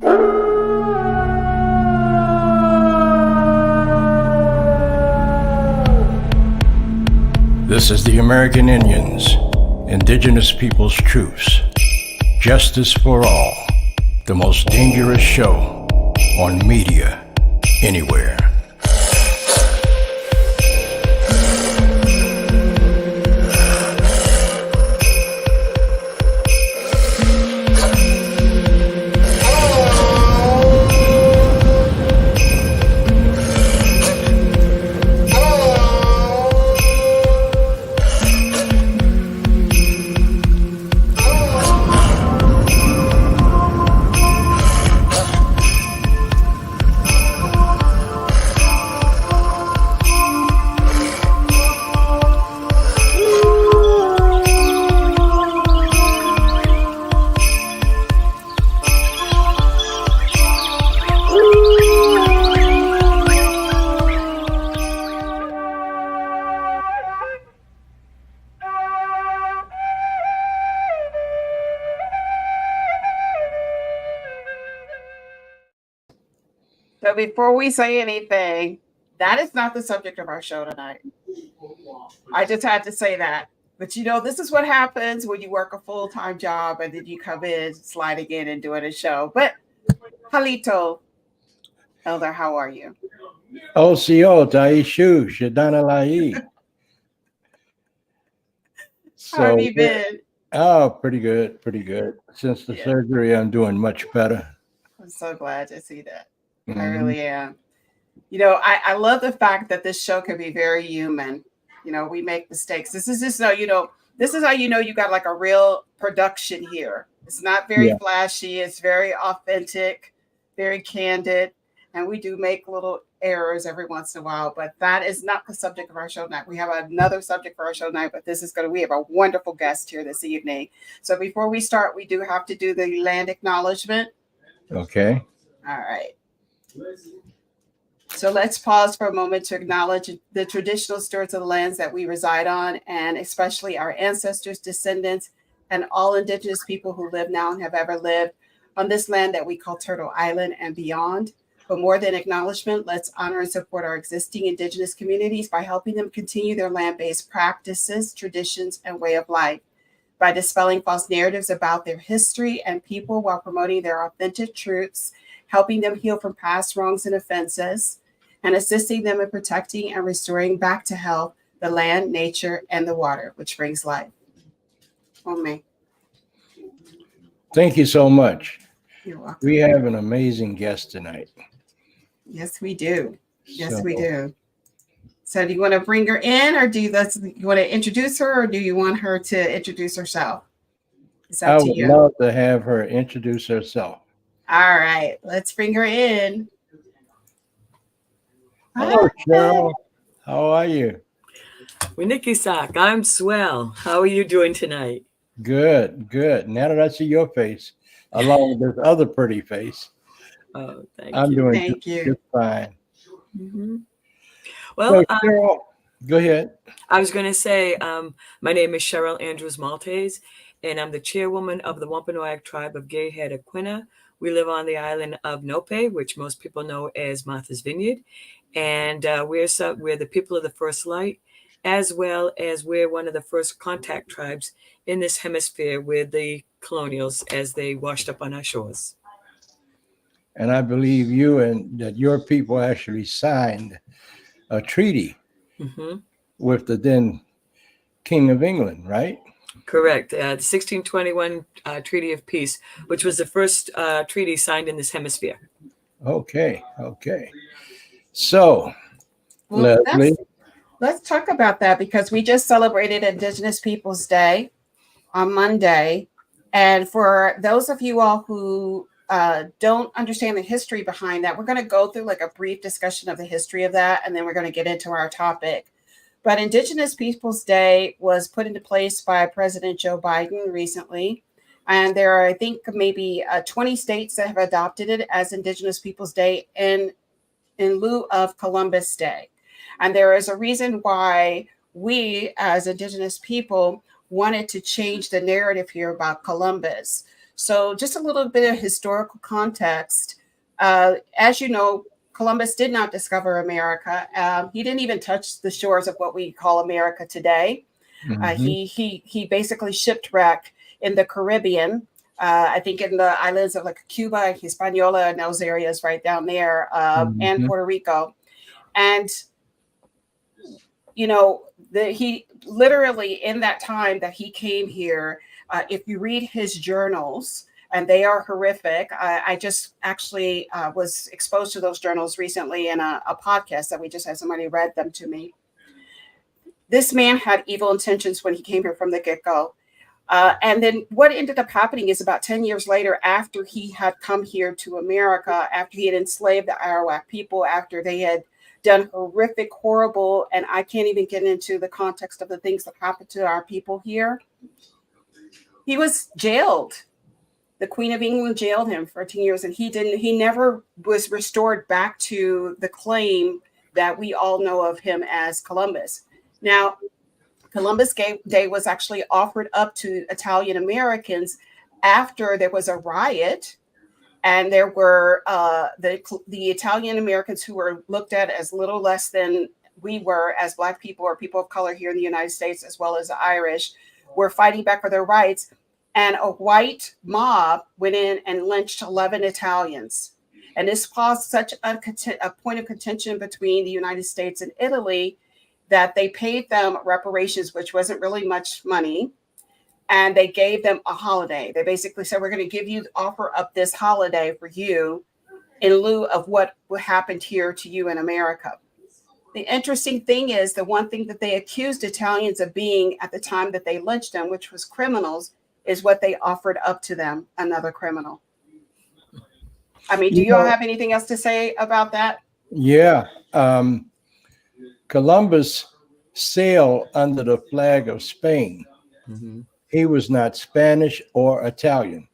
This is the American Indians, Indigenous Peoples Truths, Justice for All, the most dangerous show on media anywhere. So before we say anything, that is not the subject of our show tonight. I just had to say that. But you know, this is what happens when you work a full-time job and then you come in, sliding in and doing a show. But Halito, Elder, how are you? OCO, Taishu, Shadana Lai. How have you been? Oh, pretty good, pretty good. Since the surgery, I'm doing much better. I'm so glad to see that. I really am. You know, I love the fact that this show can be very human. You know, we make mistakes. This is just so, you know, this is how you know you got like a real production here. It's not very flashy. It's very authentic, very candid. And we do make little errors every once in a while, but that is not the subject of our show tonight. We have another subject for our show tonight, but this is we have a wonderful guest here this evening. So before we start, we do have to do the land acknowledgement. Okay. All right. So let's pause for a moment to acknowledge the traditional stewards of the lands that we reside on, and especially our ancestors, descendants, and all Indigenous people who live now and have ever lived on this land that we call Turtle Island and beyond. But more than acknowledgement, let's honor and support our existing Indigenous communities by helping them continue their land-based practices, traditions, and way of life, by dispelling false narratives about their history and people while promoting their authentic truths, helping them heal from past wrongs and offenses, and assisting them in protecting and restoring back to health the land, nature, and the water, which brings life. Amen. Thank you so much. You're welcome. We have an amazing guest tonight. Yes, we do. Yes, we do. So do you want to bring her in, or you want to introduce her, or do you want her to introduce herself? It's up to you. I would love to have her introduce herself. All right, let's bring her in. Hello, Cheryl. How are you? Winnikisak, I'm swell. How are you doing tonight? Good, good. Now that I see your face, along with this other pretty face, Oh, thank I'm you. doing just fine. Mm-hmm. Well, So, Cheryl, go ahead. I was going to say, my name is Cheryl Andrews Maltais, and I'm the chairwoman of the Wampanoag tribe of Gay Head Aquinnah. We live on the island of Nope, which most people know as Martha's Vineyard. And we're the people of the first light, as well as we're one of the first contact tribes in this hemisphere with the colonials as they washed up on our shores. And I believe that your people actually signed a treaty with the then King of England, right? Correct. The 1621 Treaty of Peace, which was the first treaty signed in this hemisphere. Okay. So, Leslie, let's talk about that, because we just celebrated Indigenous Peoples Day on Monday. And for those of you all who don't understand the history behind that, we're going to go through like a brief discussion of the history of that, and then we're going to get into our topic. But Indigenous Peoples Day was put into place by President Joe Biden recently. And there are, I think, maybe 20 states that have adopted it as Indigenous Peoples Day in lieu of Columbus Day. And there is a reason why we as Indigenous people wanted to change the narrative here about Columbus. So just a little bit of historical context. As you know, Columbus did not discover America. He didn't even touch the shores of what we call America today. He basically shipwrecked in the Caribbean. I think in the islands of like Cuba, Hispaniola, and those areas right down there, and Puerto Rico. And, you know, he literally in that time that he came here, if you read his journals, and they are horrific. I just actually was exposed to those journals recently in a podcast that we just had somebody read them to me. This man had evil intentions when he came here from the get-go. And then what ended up happening is about 10 years later, after he had come here to America, after he had enslaved the Arawak people, after they had done horrific, horrible, and I can't even get into the context of the things that happened to our people here, he was jailed. The Queen of England jailed him for 10 years, and he never was restored back to the claim that we all know of him as Columbus. Now, Columbus Day was actually offered up to Italian Americans after there was a riot, and there were the Italian Americans who were looked at as little less than we were as Black people or people of color here in the United States, as well as the Irish, were fighting back for their rights. And a white mob went in and lynched 11 Italians. And this caused such a point of contention between the United States and Italy that they paid them reparations, which wasn't really much money. And they gave them a holiday. They basically said, we're going to give you, offer up this holiday for you in lieu of what happened here to you in America. The interesting thing is the one thing that they accused Italians of being at the time that they lynched them, which was criminals, is what they offered up to them, another criminal. I mean, do you all have anything else to say about that? Yeah. Columbus sailed under the flag of Spain. He was not Spanish or Italian.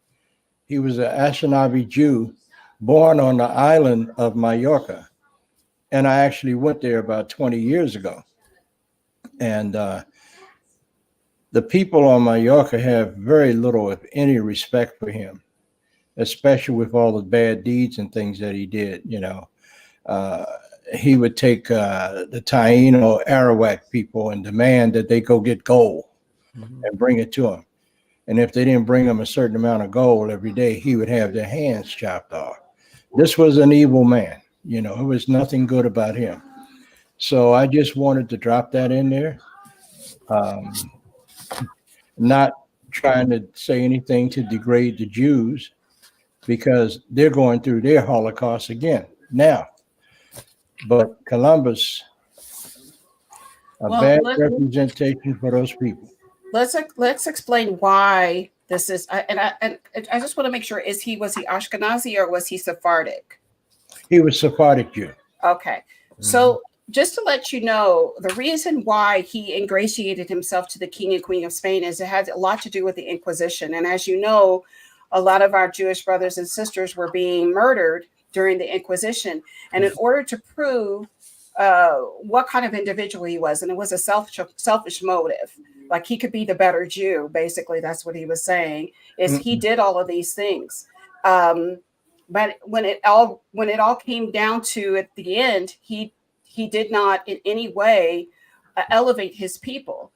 He was an Ashkenazi Jew born on the island of Mallorca. And I actually went there about 20 years ago. And the people on Mallorca have very little, if any, respect for him, especially with all the bad deeds and things that he did. You know, he would take the Taino Arawak people and demand that they go get gold and bring it to him. And if they didn't bring him a certain amount of gold every day, he would have their hands chopped off. This was an evil man. You know, it was nothing good about him. So I just wanted to drop that in there. Not trying to say anything to degrade the Jews, because they're going through their Holocaust again now. But Columbus, bad representation for those people. Let's explain why this is. And I just want to make sure: was he Ashkenazi or was he Sephardic? He was Sephardic Jew. Okay, so just to let you know, the reason why he ingratiated himself to the King and Queen of Spain is it had a lot to do with the Inquisition. And as you know, a lot of our Jewish brothers and sisters were being murdered during the Inquisition. And in order to prove what kind of individual he was, and it was a selfish motive, like he could be the better Jew, basically, that's what he was saying, is he did all of these things. But when it all came down to at the end, he did not in any way elevate his people.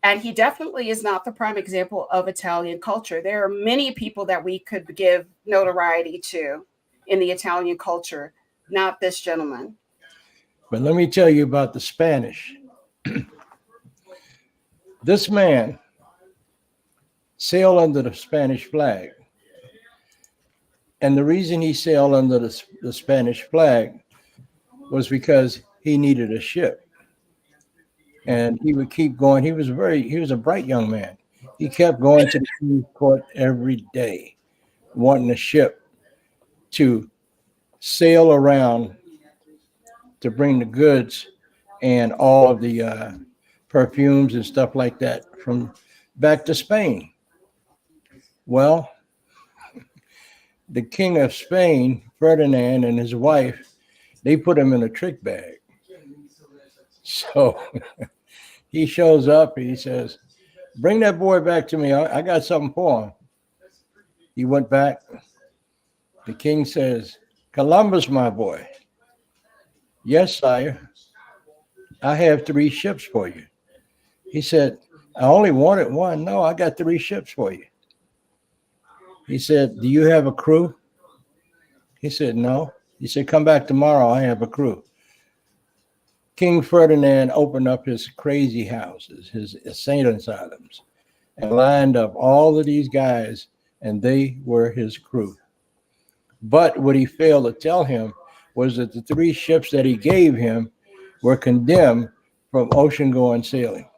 And he definitely is not the prime example of Italian culture. There are many people that we could give notoriety to in the Italian culture, not this gentleman. But let me tell you about the Spanish. This man sailed under the Spanish flag. And the reason he sailed under the Spanish flag was because he needed a ship. And he would keep going. He was a bright young man. He kept going to the King's Court every day, wanting a ship to sail around to bring the goods and all of the perfumes and stuff like that from back to Spain. Well, the King of Spain, Ferdinand, and his wife, they put him in a trick bag. So he shows up, he says, bring that boy back to me. I got something for him. He went back. The king says, Columbus, my boy. Yes, sire. I have 3 ships for you. He said, I only wanted 1. No, I got 3 ships for you. He said, do you have a crew? He said, no. He said, come back tomorrow. I have a crew. King Ferdinand opened up his crazy houses, his insane asylums, and lined up all of these guys, and they were his crew. But what he failed to tell him was that the 3 ships that he gave him were condemned from ocean-going sailing.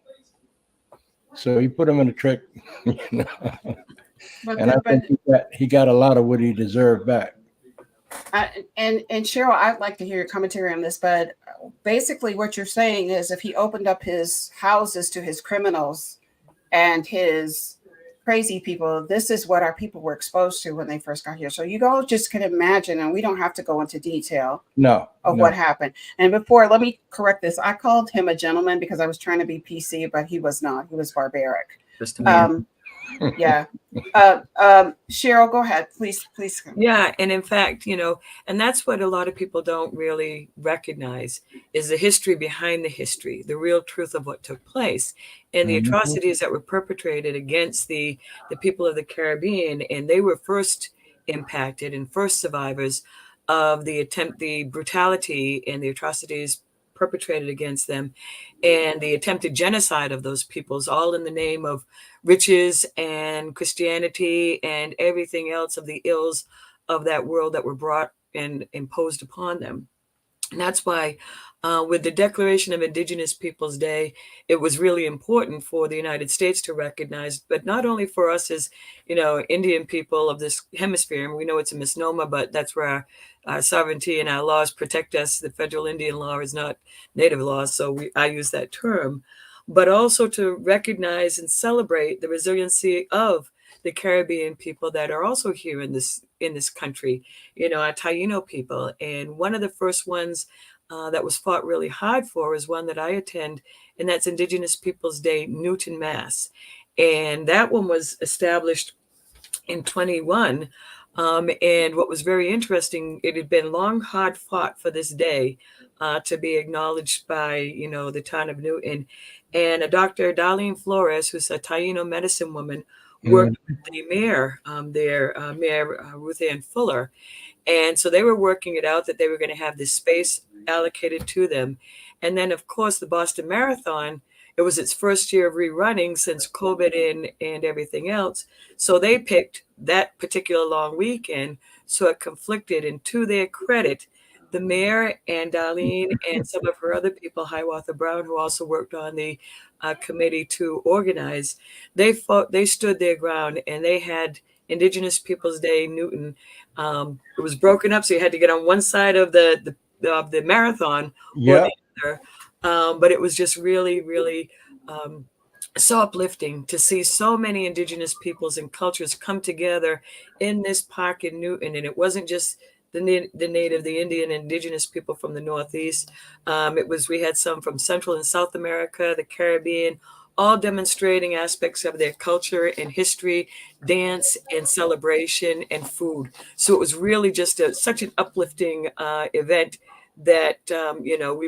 So he put him in a trick, you know? And I think he got a lot of what he deserved back. And Cheryl, I'd like to hear your commentary on this, but basically what you're saying is if he opened up his houses to his criminals and his crazy people, this is what our people were exposed to when they first got here. So you all just can imagine, and we don't have to go into detail of what happened. And before, let me correct this. I called him a gentleman because I was trying to be PC, but he was not. He was barbaric. Just a minute. Yeah. Cheryl, go ahead, please. Yeah. And in fact, you know, and that's what a lot of people don't really recognize is the history behind the history, the real truth of what took place and the atrocities that were perpetrated against the people of the Caribbean. And they were first impacted and first survivors of the brutality and the atrocities perpetrated against them and the attempted genocide of those peoples, all in the name of riches and Christianity and everything else of the ills of that world that were brought and imposed upon them. And that's why with the Declaration of Indigenous Peoples Day, it was really important for the United States to recognize, but not only for us as, you know, Indian people of this hemisphere, and we know it's a misnomer, but that's where our sovereignty and our laws protect us. The federal Indian law is not native law, so I use that term, but also to recognize and celebrate the resiliency of the Caribbean people that are also here in this country, you know, our Taino people. And one of the first ones that was fought really hard for is one that I attend, and that's Indigenous Peoples Day, Newton, Mass. And that one was established in 21. And what was very interesting, it had been long, hard fought for this day to be acknowledged by, you know, the town of Newton. And Dr. Darlene Flores, who's a Taino medicine woman, worked with the mayor there, Mayor Ruth Ann Fuller. And so they were working it out that they were going to have this space allocated to them. And then, of course, the Boston Marathon, it was its first year of rerunning since COVID and everything else. So they picked that particular long weekend. So it conflicted. And to their credit, the mayor and Darlene and some of her other people, Hiawatha Brown, who also worked on the committee to organize, they stood their ground, and they had Indigenous Peoples Day Newton. It was broken up, so you had to get on one side of the marathon or the other. But it was just really, really so uplifting to see so many Indigenous peoples and cultures come together in this park in Newton. And it wasn't just the native, the Indian, Indigenous people from the Northeast. We had some from Central and South America, the Caribbean, all demonstrating aspects of their culture and history, dance and celebration and food. So it was really just such an uplifting event that, you know,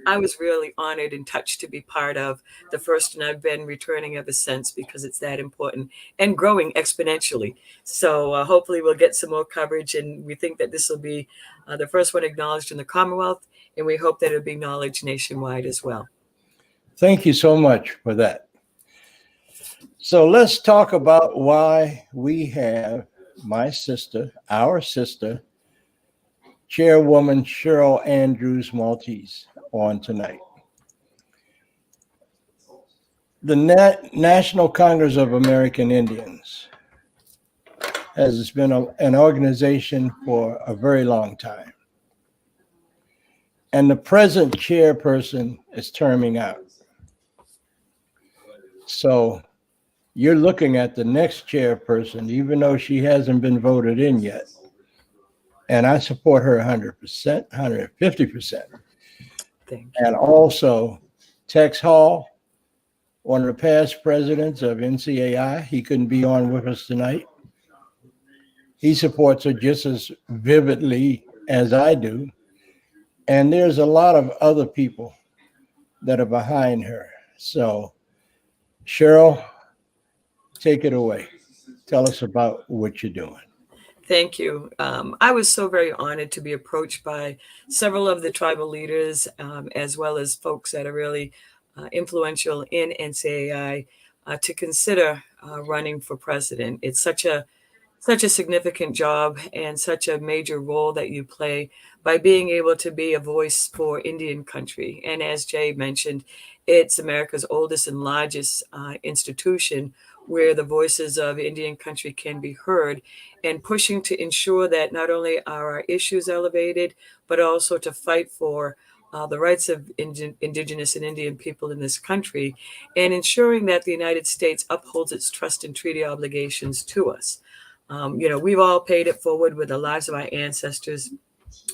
I was really honored and touched to be part of the first, and I've been returning ever since because it's that important and growing exponentially. So hopefully we'll get some more coverage, and we think that this will be the first one acknowledged in the Commonwealth, and we hope that it'll be acknowledged nationwide as well. Thank you so much for that. So let's talk about why we have our sister, Chairwoman Cheryl Andrews Maltese, on tonight. The National Congress of American Indians has been an organization for a very long time. And the present chairperson is terming out. So you're looking at the next chairperson, even though she hasn't been voted in yet. And I support her 100%, 150%. And also Tex Hall, one of the past presidents of NCAI. He couldn't be on with us tonight. he supports her just as vividly as I do. And there's a lot of other people that are behind her. So, Cheryl, take it away. Tell us about what you're doing. Thank you. I was so very honored to be approached by several of the tribal leaders, as well as folks that are really influential in NCAI, to consider running for president. It's such a significant job and such a major role that you play by being able to be a voice for Indian country. And as Jay mentioned, it's America's oldest and largest institution where the voices of Indian country can be heard, and pushing to ensure that not only are our issues elevated, but also to fight for the rights of indigenous and Indian people in this country, and ensuring that the United States upholds its trust and treaty obligations to us. We've all paid it forward with the lives of our ancestors,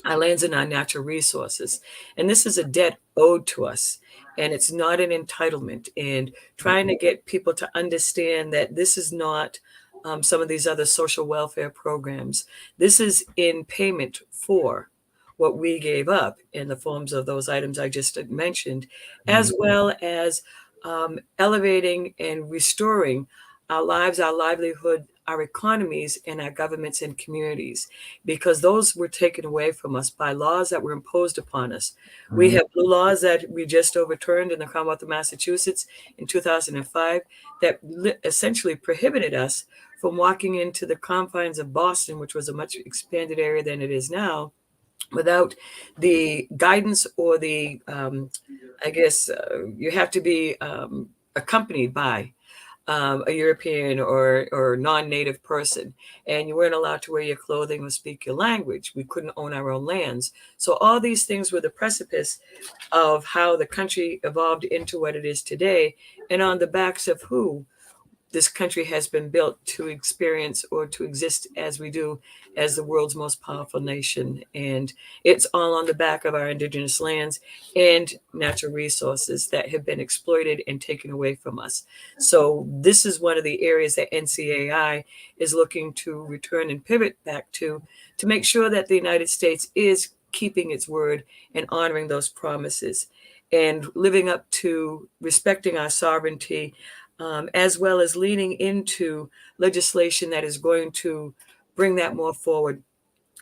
our lands, and our natural resources. And this is a debt owed to us. And it's not an entitlement. And trying to get people to understand that this is not some of these other social welfare programs. This is in payment for what we gave up in the forms of those items I just mentioned, as well as elevating and restoring our lives, our livelihood, our economies, and our governments and communities, because those were taken away from us by laws that were imposed upon us. We have blue laws that we just overturned in the Commonwealth of Massachusetts in 2005 that essentially prohibited us from walking into the confines of Boston, which was a much expanded area than it is now, without the guidance or the, you have to be accompanied by a European or non-native person, and you weren't allowed to wear your clothing or speak your language. We couldn't own our own lands. So all these things were the precipice of how the country evolved into what it is today, and on the backs of who this country has been built to experience or to exist as we do as the world's most powerful nation. And it's all on the back of our indigenous lands and natural resources that have been exploited and taken away from us. So this is one of the areas that NCAI is looking to return and pivot back to make sure that the United States is keeping its word and honoring those promises and living up to respecting our sovereignty, as well as leaning into legislation that is going to bring that more forward,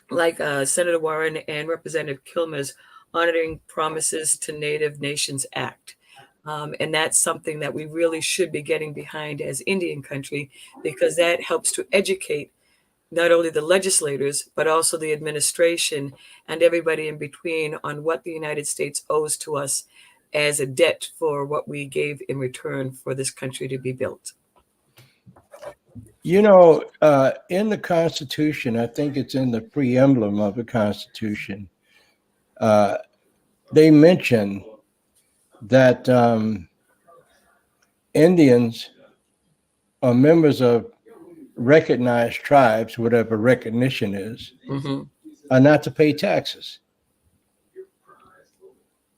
like Senator Warren and Representative Kilmer's Honoring Promises to Native Nations Act. And that's something that we really should be getting behind as Indian country, because that helps to educate not only the legislators, but also the administration and everybody in between on what the United States owes to us as a debt for what we gave in return for this country to be built. You know, in the Constitution, I think it's in the preamble of the Constitution, they mention that Indians are members of recognized tribes, whatever recognition is, are not to pay taxes.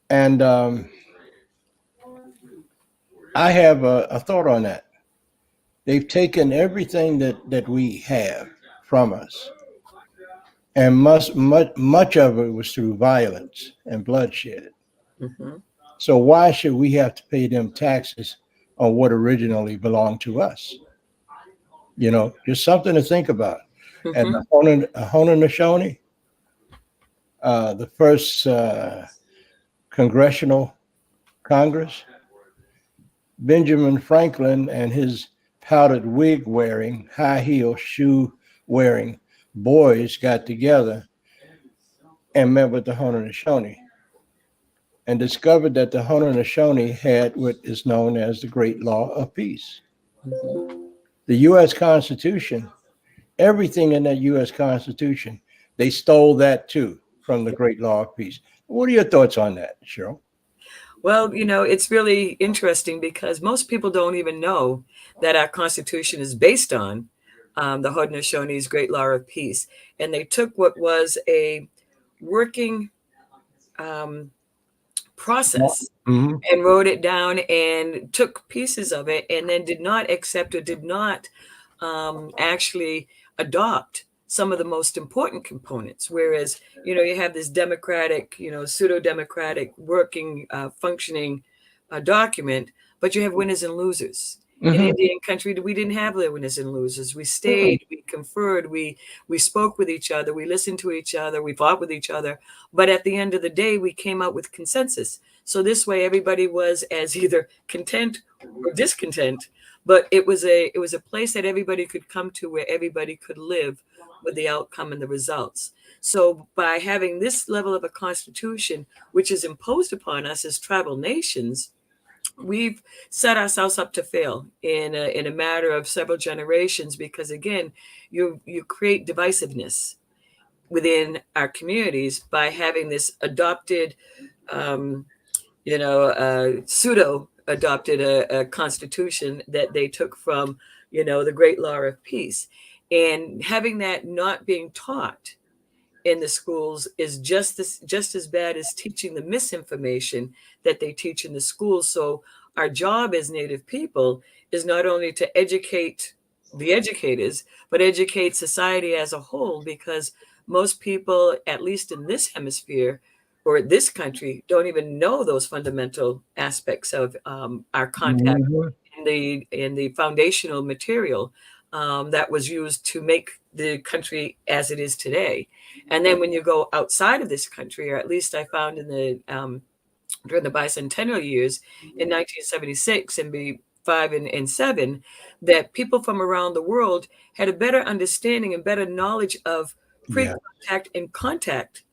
And I have a thought on that. They've taken everything that we have from us, and much of it was through violence and bloodshed. So why should we have to pay them taxes on what originally belonged to us? You know, just something to think about. And the Haudenosaunee, the first Congressional Congress, Benjamin Franklin and his powdered wig wearing, high heel shoe wearing boys got together and met with the Haudenosaunee and discovered that the Haudenosaunee had what is known as the Great Law of Peace. The U.S. Constitution, everything in that U.S. Constitution, they stole that too from the Great Law of Peace. What are your thoughts on that, Cheryl? Well, you know, it's really interesting because most people don't even know that our Constitution is based on the Haudenosaunee's Great Law of Peace. And they took what was a working process and wrote it down and took pieces of it and then did not accept or did not actually adopt some of the most important components. Whereas, you have this democratic, pseudo-democratic working, functioning document, but you have winners and losers. In Indian country, we didn't have the winners and losers. We stayed, we conferred, we spoke with each other, we listened to each other, we fought with each other. But at the end of the day, we came out with consensus. So this way, everybody was as either content or discontent. But it was a place that everybody could come to, where everybody could live with the outcome and the results. So by having this level of a constitution, which is imposed upon us as tribal nations, we've set ourselves up to fail in a matter of several generations, because again, you create divisiveness within our communities by having this adopted, pseudo adopted a constitution that they took from, the Great Law of Peace, and having that not being taught in the schools is just as bad as teaching the misinformation that they teach in the schools. So our job as Native people is not only to educate the educators, but educate society as a whole, because most people, at least in this hemisphere or this country, don't even know those fundamental aspects of our contact in the foundational material that was used to make the country as it is today. And then when you go outside of this country, or at least I found in the during the bicentennial years in 1976 and 5 and 7, that people from around the world had a better understanding and better knowledge of pre-contact and contact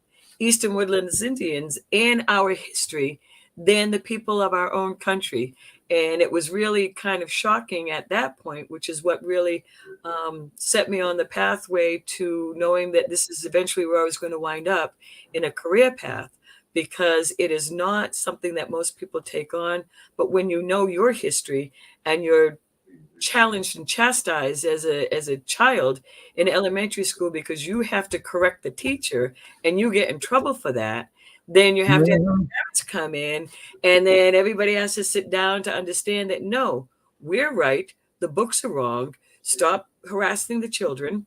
Eastern Woodlands Indians and our history than the people of our own country. And it was really kind of shocking at that point, which is what really set me on the pathway to knowing that this is eventually where I was going to wind up in a career path, because it is not something that most people take on. But when you know your history and you're challenged and chastised as a child in elementary school because you have to correct the teacher and you get in trouble for that, then you have to have parents come in, and then everybody has to sit down to understand that, no, we're right, the books are wrong, stop harassing the children,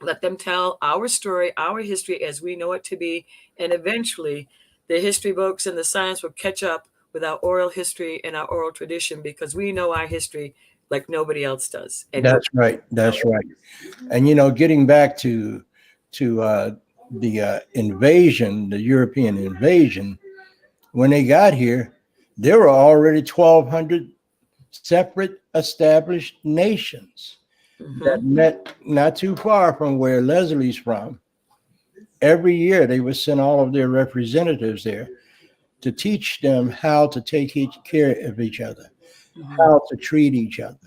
let them tell our story, our history as we know it to be, and eventually the history books and the science will catch up with our oral history and our oral tradition, because we know our history like nobody else does. And That's right. That's right. And getting back to the invasion, the European invasion, when they got here, there were already 1,200 separate established nations that met not too far from where Leslie's from. Every year they would send all of their representatives there to teach them how to take care of each other, how to treat each other.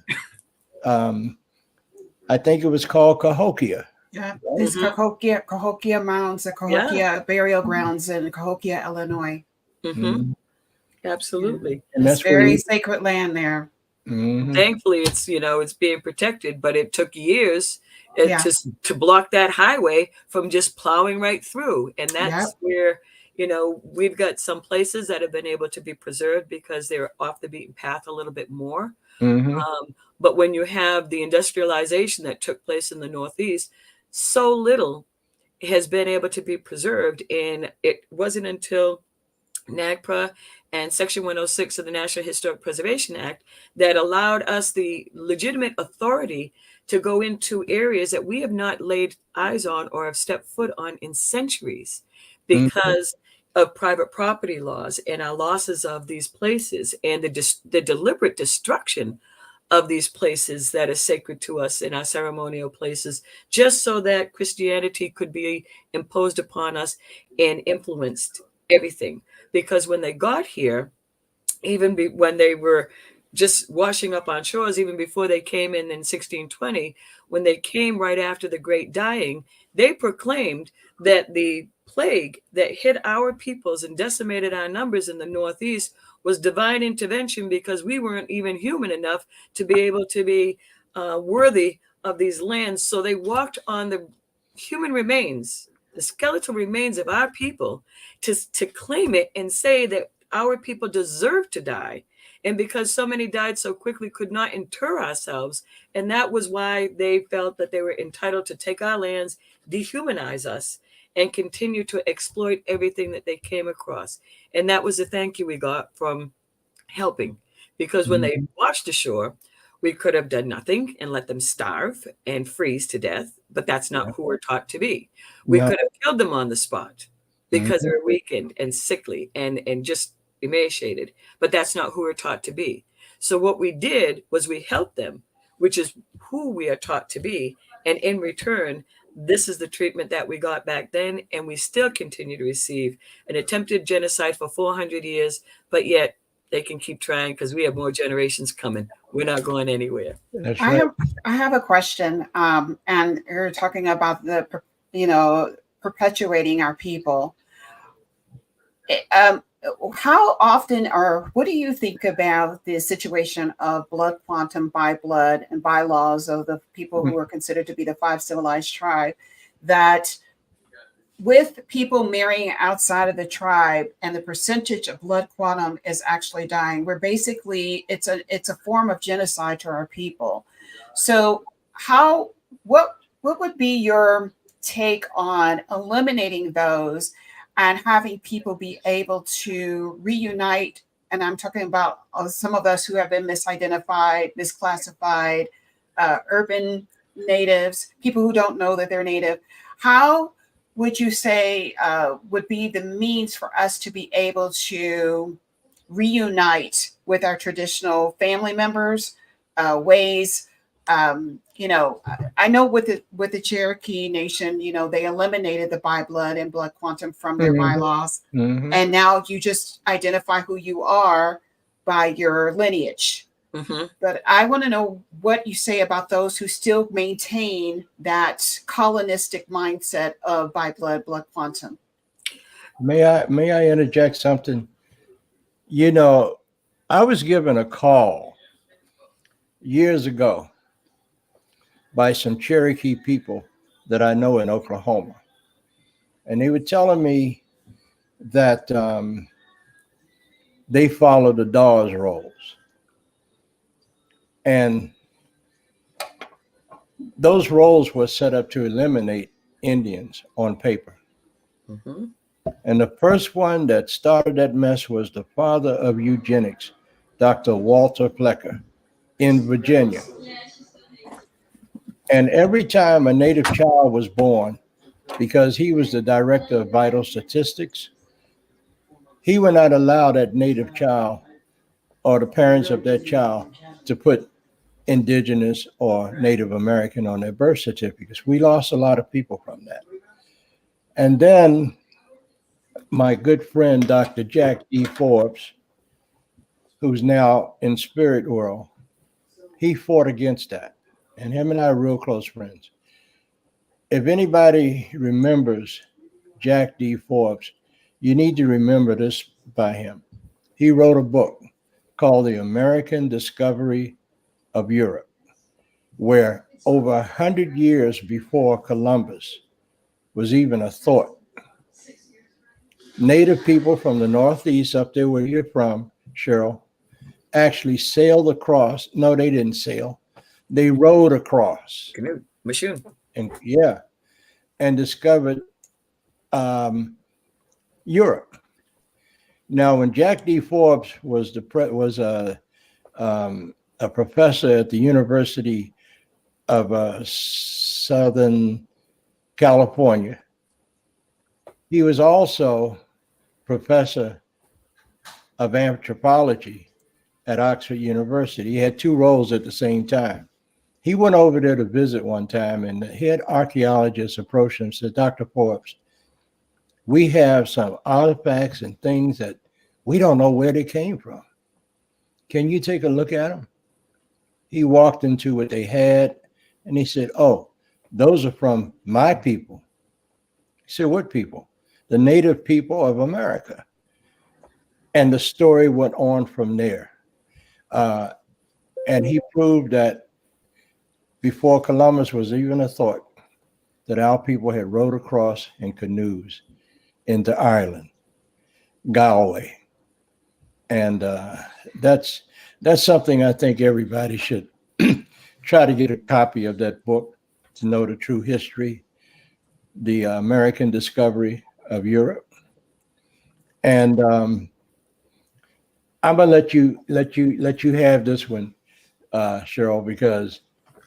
I think it was called Cahokia. Yeah, it's Cahokia Mounds, the Cahokia burial grounds in Cahokia, Illinois. Absolutely. And it's very sacred land there. Thankfully, it's being protected, but it took years to block that highway from just plowing right through. And that's where, we've got some places that have been able to be preserved because they're off the beaten path a little bit more. But when you have the industrialization that took place in the Northeast, so little has been able to be preserved. And it wasn't until NAGPRA and Section 106 of the National Historic Preservation Act that allowed us the legitimate authority to go into areas that we have not laid eyes on or have stepped foot on in centuries because of private property laws and our losses of these places and the deliberate destruction of these places that are sacred to us in our ceremonial places, just so that Christianity could be imposed upon us and influenced everything. Because when they got here, even when they were just washing up on shores, even before they came in 1620, when they came right after the Great Dying, they proclaimed that the plague that hit our peoples and decimated our numbers in the Northeast was divine intervention, because we weren't even human enough to be able to be worthy of these lands. So they walked on the human remains, the skeletal remains of our people, to claim it and say that our people deserve to die And because so many died so quickly, could not inter ourselves. And that was why they felt that they were entitled to take our lands, dehumanize us, and continue to exploit everything that they came across. And that was the thank you we got from helping. Because when they washed ashore, we could have done nothing and let them starve and freeze to death, but that's not who we're taught to be. We could have killed them on the spot because they're weakened and sickly and just emaciated, but that's not who we're taught to be. So what we did was we helped them, which is who we are taught to be. And in return, this is the treatment that we got back then, and we still continue to receive an attempted genocide for 400 years, but yet they can keep trying because we have more generations coming. We're not going anywhere. That's right. I have a question, and you're talking about the, perpetuating our people. How often, or what do you think about the situation of blood quantum by blood and bylaws of the people who are considered to be the 5 civilized tribe, that with people marrying outside of the tribe and the percentage of blood quantum is actually dying, we're basically, it's a form of genocide to our people. So what would be your take on eliminating those and having people be able to reunite? And I'm talking about some of us who have been misidentified, misclassified, urban natives, people who don't know that they're native. How would you say would be the means for us to be able to reunite with our traditional family members, ways? I know with the Cherokee Nation, they eliminated the by blood and blood quantum from their bylaws, and now you just identify who you are by your lineage. But I want to know what you say about those who still maintain that colonistic mindset of by blood quantum. May I interject something? I was given a call years ago by some Cherokee people that I know in Oklahoma. And they were telling me that they follow the Dawes rolls. And those rolls were set up to eliminate Indians on paper. And the first one that started that mess was the father of eugenics, Dr. Walter Plecker in Virginia. And every time a native child was born, because he was the director of vital statistics, he would not allow that native child or the parents of that child to put Indigenous or Native American on their birth certificates. We lost a lot of people from that. And then my good friend, Dr. Jack D. Forbes, who's now in spirit world, he fought against that. And him and I are real close friends. If anybody remembers Jack D. Forbes, you need to remember this by him. He wrote a book called The American Discovery of Europe, where over 100 years before Columbus was even a thought, native people from the Northeast, up there where you're from, Cheryl, actually sailed across. No, they didn't sail. They rowed across. Canoe, Machine. And discovered Europe. Now, when Jack D. Forbes was a professor at the University of Southern California, he was also professor of anthropology at Oxford University. He had 2 roles at the same time. He went over there to visit one time, and the head archaeologist approached him and said, Dr. Forbes, we have some artifacts and things that we don't know where they came from. Can you take a look at them? He walked into what they had, and he said, oh, those are from my people. He said, what people? The native people of America. And the story went on from there. And he proved that before Columbus was even a thought, that our people had rowed across in canoes into Ireland, Galway. And that's that's something I think everybody should try to get a copy of that book to know the true history, the American discovery of Europe. And I'm gonna let you have this one, Cheryl, because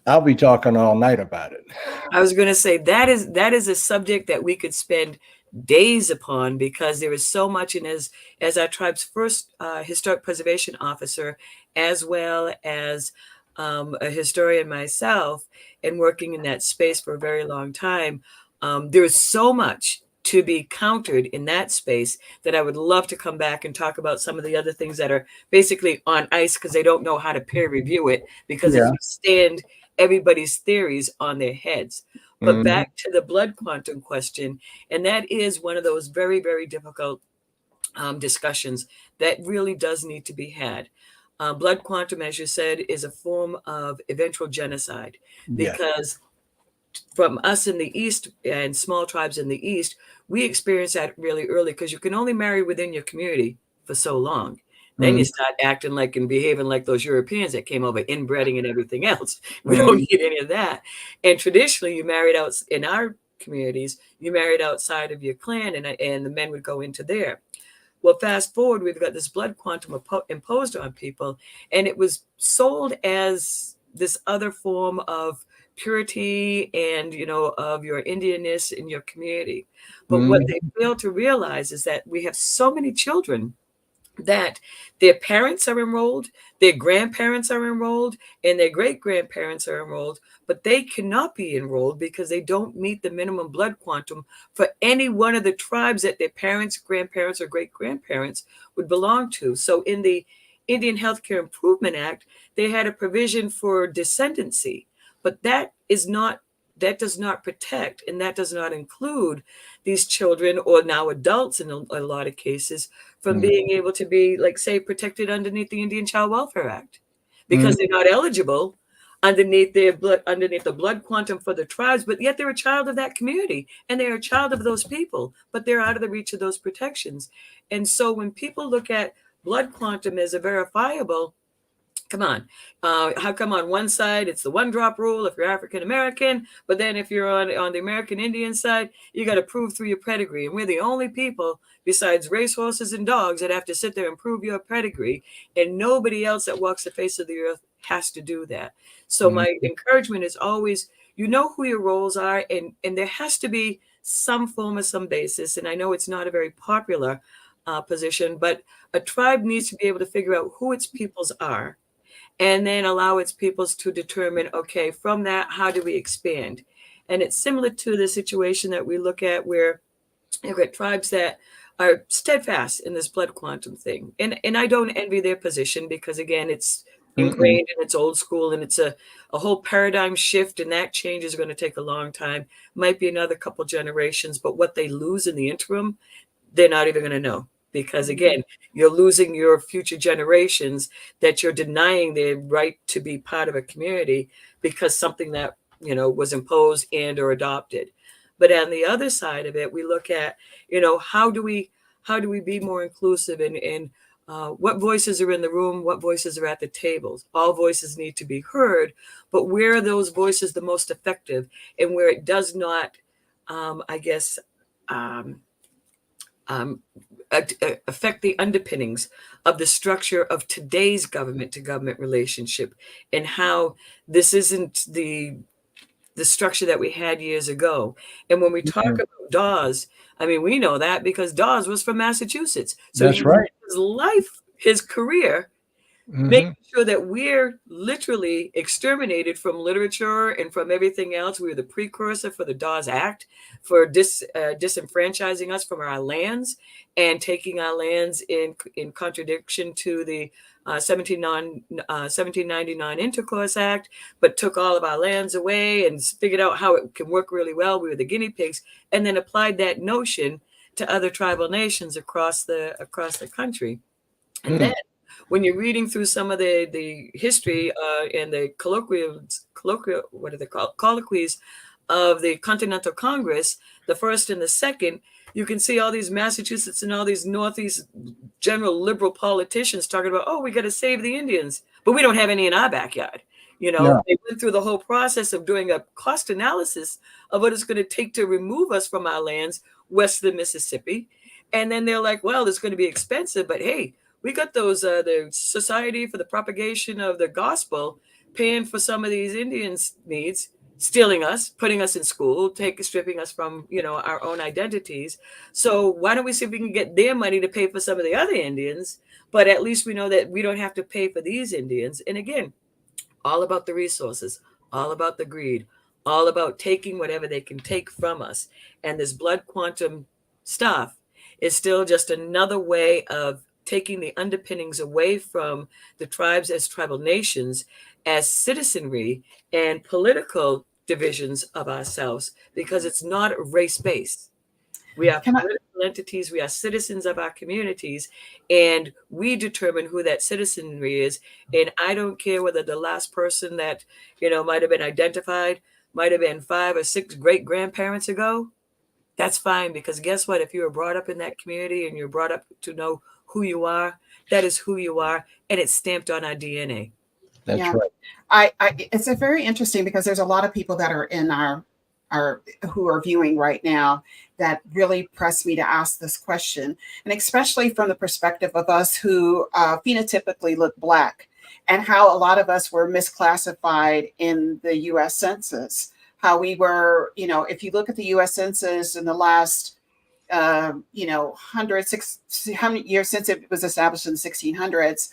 I'll be talking all night about it. I was going to say that is a subject that we could spend days upon, because there is so much. And as our tribe's first historic preservation officer, as well as a historian myself, and working in that space for a very long time, there is so much to be countered in that space that I would love to come back and talk about some of the other things that are basically on ice because they don't know how to peer review it, because if you stand everybody's theories on their heads. But back to the blood quantum question, and that is one of those very, very difficult discussions that really does need to be had. Blood quantum, as you said, is a form of eventual genocide, because from us in the East and small tribes in the East, we experience that really early, because you can only marry within your community for so long. Then you start acting like and behaving like those Europeans that came over, inbreeding and everything else. We don't need any of that. And traditionally, you married out in our communities, you married outside of your clan, and the men would go into there. Well, fast forward, we've got this blood quantum imposed on people, and it was sold as this other form of purity and, of your Indianness in your community. But what they fail to realize is that we have so many children that their parents are enrolled, their grandparents are enrolled, and their great-grandparents are enrolled, but they cannot be enrolled because they don't meet the minimum blood quantum for any one of the tribes that their parents, grandparents, or great-grandparents would belong to. So in the Indian Healthcare Improvement Act, they had a provision for descendancy, but that does not protect, and that does not include these children, or now adults in a lot of cases, from being able to be, like, say, protected underneath the Indian Child Welfare Act, because they're not eligible underneath the blood quantum for the tribes, but yet they're a child of that community and they're a child of those people, but they're out of the reach of those protections. And so when people look at blood quantum as a verifiable, come on, how come on one side it's the one drop rule if you're African American, but then if you're on the American Indian side, you got to prove through your pedigree, and we're the only people besides racehorses and dogs that have to sit there and prove your pedigree, and nobody else that walks the face of the earth has to do that. So my encouragement is always, who your roles are, and there has to be some form of some basis. And I know it's not a very popular position, but a tribe needs to be able to figure out who its peoples are, and then allow its peoples to determine, okay, from that, how do we expand? And it's similar to the situation that we look at where you've got tribes that are steadfast in this blood quantum thing. And I don't envy their position, because, again, it's ingrained and it's old school, and it's a whole paradigm shift, and that change is going to take a long time. Might be another couple generations, but what they lose in the interim, they're not even going to know. Because, again, you're losing your future generations, that you're denying their right to be part of a community because something that, was imposed and or adopted. But on the other side of it, we look at, how do we be more inclusive, and what voices are in the room, what voices are at the tables. All voices need to be heard, but where are those voices the most effective, and where it does not, affect the underpinnings of the structure of today's government to government relationship, and how this isn't the structure that we had years ago. And when we talk about Dawes, I mean, we know that because Dawes was from Massachusetts. So That's right. His life, his career, making sure that we're literally exterminated from literature and from everything else. We were the precursor for the Dawes Act, for disenfranchising us from our lands and taking our lands in contradiction to the 1799 Intercourse Act, but took all of our lands away and figured out how it can work really well. We were the guinea pigs, and then applied that notion to other tribal nations across the country. And then, when you're reading through some of the history and the colloquies of the Continental Congress, the first and the second, you can see all these Massachusetts and all these Northeast general liberal politicians talking about, oh, we got to save the Indians, but we don't have any in our backyard. You know, No. they went through the whole process of doing a cost analysis of what it's going to take to remove us from our lands west of the Mississippi. And then they're like, well, it's going to be expensive, but hey, we got those, the Society for the Propagation of the Gospel paying for some of these Indians' needs, stealing us, putting us in school, stripping us from, you know, our own identities. So why don't we see if we can get their money to pay for some of the other Indians? But at least we know that we don't have to pay for these Indians. And again, all about the resources, all about the greed, all about taking whatever they can take from us. And this blood quantum stuff is still just another way of taking the underpinnings away from the tribes as tribal nations, as citizenry and political divisions of ourselves, because it's not race-based. We are political entities, we are citizens of our communities, and we determine who that citizenry is. And I don't care whether the last person that, you know, might have been identified might have been 5 or 6 great-grandparents ago. That's fine, because guess what? If you were brought up in that community and you're brought up to know who you are, that is who you are, and it's stamped on our DNA. That's Yeah. right. It's a very interesting, because there's a lot of people that are in our who are viewing right now that really press me to ask this question, and especially from the perspective of us who phenotypically look Black, and how a lot of us were misclassified in the U.S. Census. How we were, you know, if you look at the U.S. Census in the last, you know, 106, how many years since it was established in the 1600s,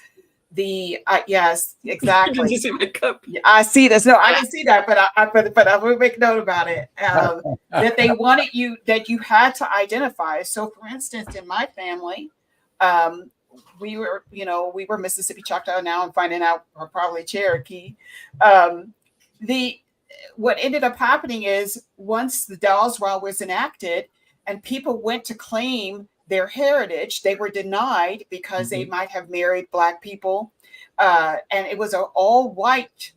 yes, exactly. Did you see my cup? I see this. No, I didn't see that, but I will make note about it. That they wanted you, that you had to identify. So, for instance, in my family, we were Mississippi Choctaw. Now I'm finding out we're probably Cherokee. What ended up happening is, once the Dawes Law was enacted and people went to claim their heritage, they were denied because they might have married Black people. And it was an all-white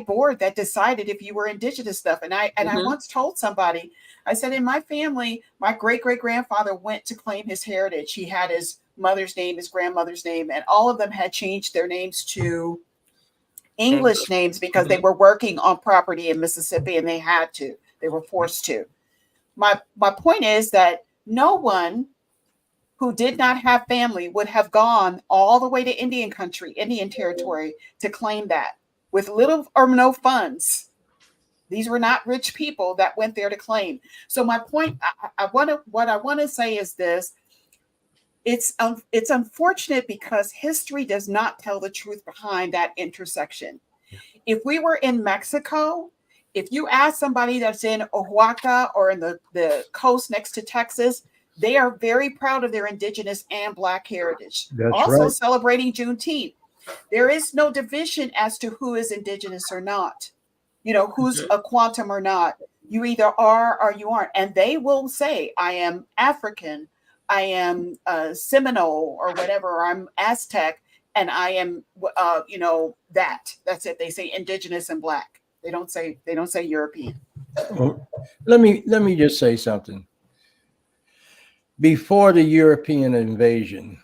board that decided if you were Indigenous stuff. And I once told somebody, I said, in my family, my great-great-grandfather went to claim his heritage. He had his mother's name, his grandmother's name, and all of them had changed their names to English names because they were working on property in Mississippi, and they were forced to. My point is that no one who did not have family would have gone all the way to Indian country, Indian territory, to claim that with little or no funds. These were not rich people that went there to claim. So my point, what I want to say is this: it's unfortunate because history does not tell the truth behind that intersection. If we were in Mexico, if you ask somebody that's in Oaxaca or in the coast next to Texas, they are very proud of their Indigenous and Black heritage. That's also right. celebrating Juneteenth. There is no division as to who is Indigenous or not, you know, who's a quantum or not. You either are or you aren't. And they will say, I am African, I am Seminole or whatever, or I'm Aztec, and I am, that's it. They say Indigenous and Black. They don't say European. Well, let me just say something. Before the European invasion,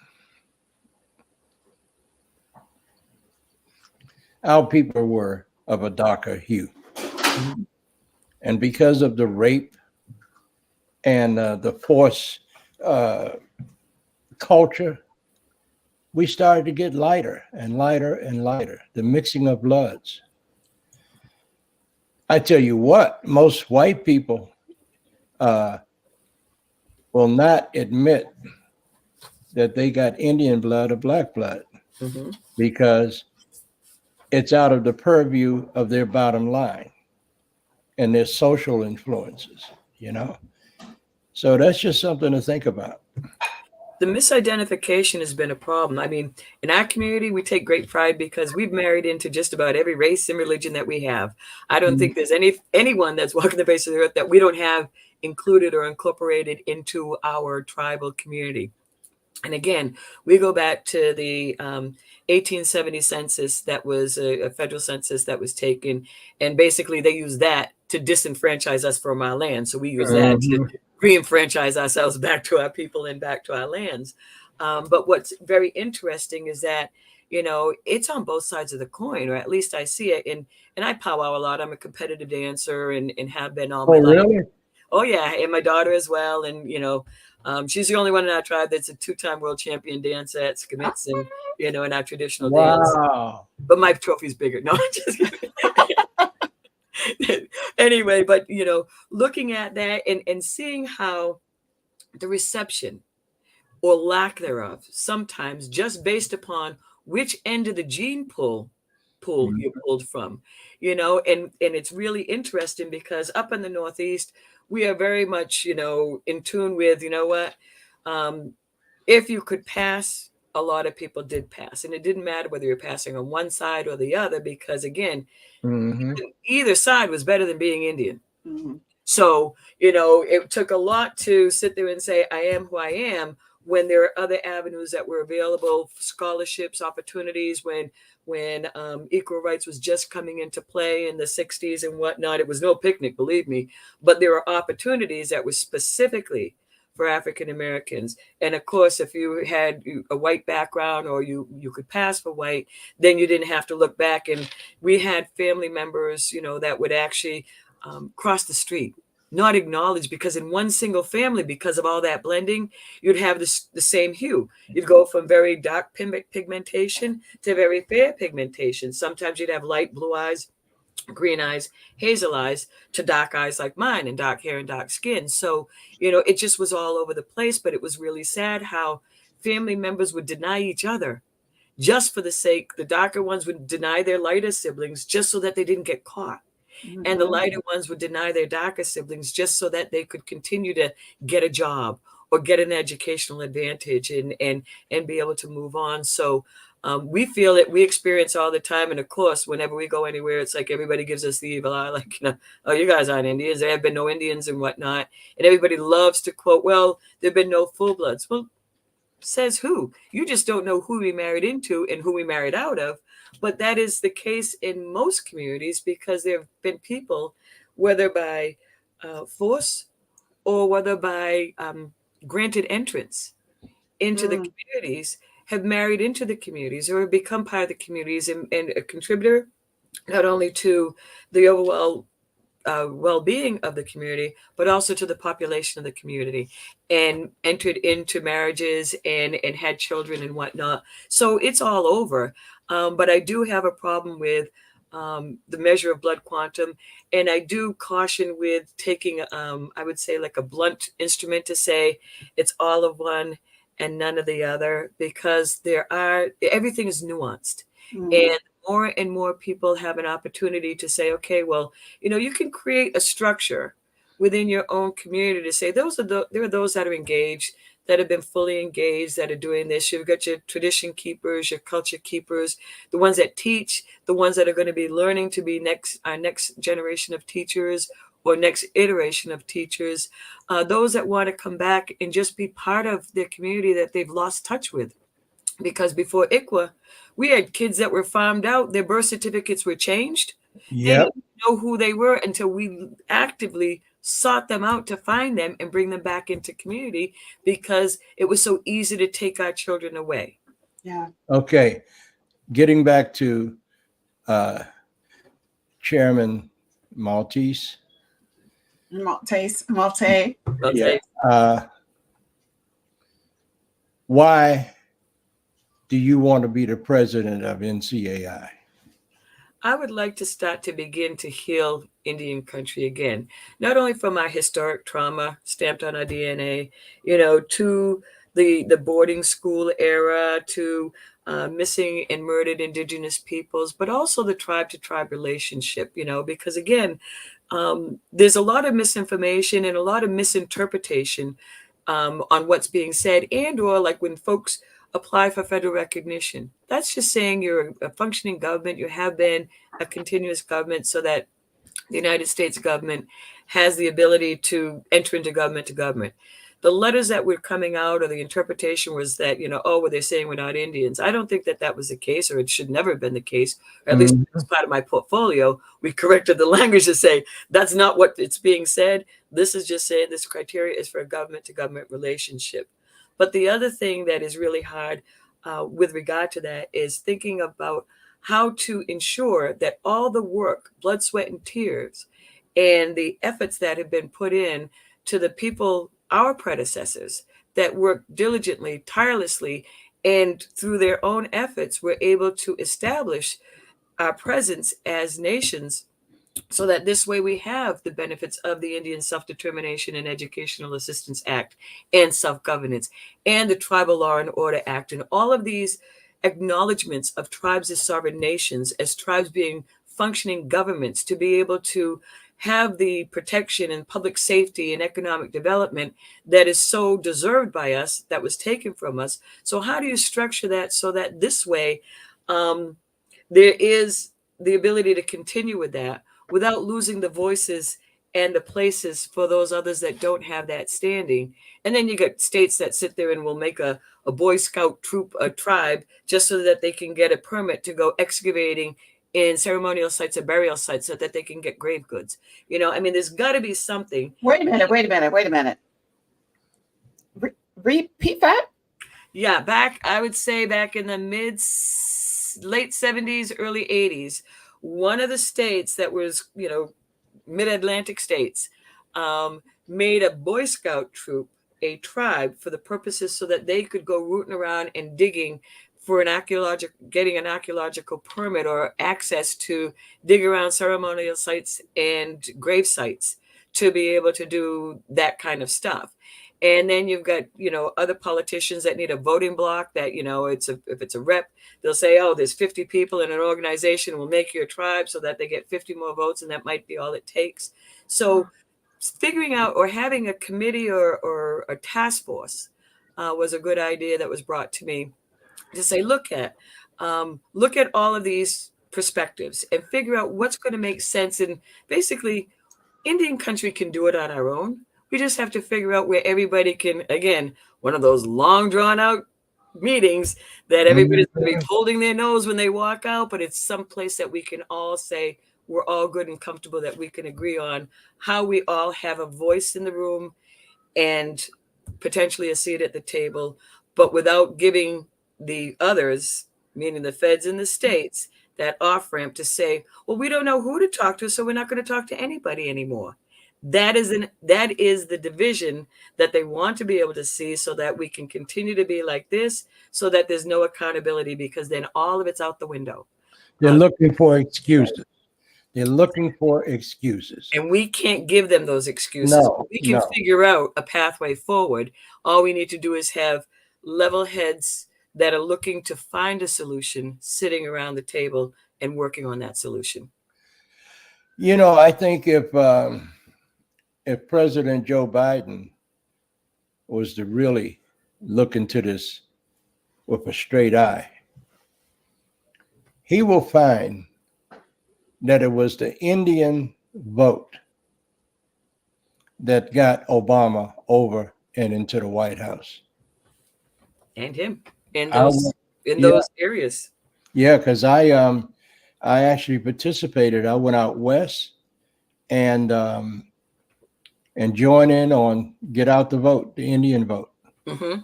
our people were of a darker hue. And because of the rape and the forced culture, we started to get lighter and lighter and lighter, the mixing of bloods. I tell you what, most white people will not admit that they got Indian blood or Black blood because it's out of the purview of their bottom line and their social influences, you know? So that's just something to think about. The misidentification has been a problem. I mean, in our community, we take great pride because we've married into just about every race and religion that we have. I don't think there's anyone that's walking the face of the earth that we don't have included or incorporated into our tribal community. And again, we go back to the 1870 census that was a federal census that was taken. And basically they use that to disenfranchise us from our land. So we use that to re-enfranchise ourselves back to our people and back to our lands. But what's very interesting is that, you know, it's on both sides of the coin, or at least I see it. And I powwow a lot. I'm a competitive dancer and have been all my life. Really? Oh, yeah. And my daughter as well. And, you know, she's the only one in our tribe that's a 2-time world champion dancer at skimits and, you know, in our traditional dance. But my trophy's bigger. No, I'm just kidding. Anyway, but, you know, looking at that and seeing how the reception or lack thereof, sometimes just based upon which end of the gene pool you pulled from, you know, and it's really interesting because up in the Northeast, we are very much, you know, in tune with, you know what, if you could pass, a lot of people did pass. And it didn't matter whether you're passing on one side or the other, because again, either side was better than being Indian. So, you know, it took a lot to sit there and say, I am who I am, when there are other avenues that were available, scholarships, opportunities, when equal rights was just coming into play in the 60s and whatnot. It was no picnic, believe me, but there were opportunities that were specifically for African Americans. And of course, if you had a white background or you could pass for white, then you didn't have to look back. And we had family members, you know, that would actually cross the street, not acknowledged, because in one single family, because of all that blending, you'd have the same hue. You'd go from very dark pigmentation to very fair pigmentation. Sometimes you'd have light blue eyes, green eyes, hazel eyes, to dark eyes like mine, and dark hair and dark skin. So, you know, it just was all over the place. But it was really sad how family members would deny each other just for the sake, the darker ones would deny their lighter siblings just so that they didn't get caught. And the lighter ones would deny their darker siblings just so that they could continue to get a job or get an educational advantage and be able to move on. So we feel it, we experience all the time. And of course, whenever we go anywhere, it's like everybody gives us the evil eye, like, you know, oh, you guys aren't Indians. There have been no Indians and whatnot. And everybody loves to quote, well, there have been no full bloods. Well, says who? You just don't know who we married into and who we married out of. But that is the case in most communities, because there have been people, whether by force or whether by granted entrance into the communities, have married into the communities or have become part of the communities and a contributor not only to the overall well-being of the community, but also to the population of the community, and entered into marriages and had children and whatnot. So it's all over. But I do have a problem with the measure of blood quantum. And I do caution with taking, I would say, like a blunt instrument to say it's all of one and none of the other, because everything is nuanced. And more and more people have an opportunity to say, okay, well, you know, you can create a structure within your own community to say there are those that are engaged, that have been fully engaged, that are doing this. You've got your tradition keepers, your culture keepers, the ones that teach, the ones that are going to be learning to be our next generation of teachers or next iteration of teachers, those that want to come back and just be part of their community that they've lost touch with. Because before ICWA, we had kids that were farmed out. Their birth certificates were changed. They didn't know who they were until we actively sought them out to find them and bring them back into community, because it was so easy to take our children away. Yeah. Okay. Getting back to Chairman MALTAIS. MALTAIS. Yeah. Why do you want to be the president of NCAI? I would like to start to begin to heal Indian country again, not only from our historic trauma stamped on our DNA, you know, to the boarding school era, to missing and murdered Indigenous peoples, but also the tribe to tribe relationship, you know, because again, there's a lot of misinformation and a lot of misinterpretation on what's being said, and or like when folks apply for federal recognition. That's just saying you're a functioning government, you have been a continuous government, so that the United States government has the ability to enter into government to government. the letters that were coming out, or the interpretation was that, oh, well, they're saying we're not Indians. I don't think that that was the case, or it should never have been the case. Or at least as part of my portfolio, we corrected the language to say that's not what it's being said. This is just saying this criteria is for a government-to-government relationship. But the other thing that is really hard with regard to that is thinking about how to ensure that all the work, blood, sweat, and tears, and the efforts that have been put in to the people, our predecessors, that worked diligently, tirelessly, and through their own efforts were able to establish our presence as nations, so that this way we have the benefits of the Indian Self-Determination and Educational Assistance Act and self-governance and the Tribal Law and Order Act, and all of these acknowledgments of tribes as sovereign nations, as tribes being functioning governments, to be able to have the protection and public safety and economic development that is so deserved by us, that was taken from us. So how do you structure that so that this way there is the ability to continue with that without losing the voices and the places for those others that don't have that standing? And then you get states that sit there and will make a Boy Scout troop, a tribe, just so that they can get a permit to go excavating in ceremonial sites or burial sites so that they can get grave goods. I mean, there's got to be something. Wait a minute. Repeat that? Yeah, I would say back in the late 70s, early 80s, one of the states that was, mid-Atlantic states, made a Boy Scout troop, a tribe, for the purposes so that they could go rooting around and digging for getting an archaeological permit or access to dig around ceremonial sites and grave sites to be able to do that kind of stuff. And then you've got, other politicians that need a voting block that, if it's a rep, they'll say, oh, there's 50 people in an organization, we'll make you a tribe so that they get 50 more votes, and that might be all it takes. So figuring out or having a committee or a task force was a good idea that was brought to me, to say, look at all of these perspectives and figure out what's going to make sense. And basically, Indian country can do it on our own. We just have to figure out where everybody can, again, one of those long drawn out meetings that everybody's going to be holding their nose when they walk out, but it's someplace that we can all say we're all good and comfortable, that we can agree on how we all have a voice in the room and potentially a seat at the table, but without giving the others, meaning the feds and the states, that off ramp to say, well, we don't know who to talk to, so we're not going to talk to anybody anymore. That is the division that they want to be able to see, so that we can continue to be like this, so that there's no accountability, because then all of it's out the window. They're looking for excuses. They're looking for excuses. And we can't give them those excuses. We can figure out a pathway forward. All we need to do is have level heads that are looking to find a solution, sitting around the table and working on that solution. I think if President Joe Biden was to really look into this with a straight eye, he will find that it was the Indian vote that got Obama over and into the White House. And him in those areas. Yeah, because I actually participated. I went out west and join in on get out the vote, the Indian vote. Mm-hmm.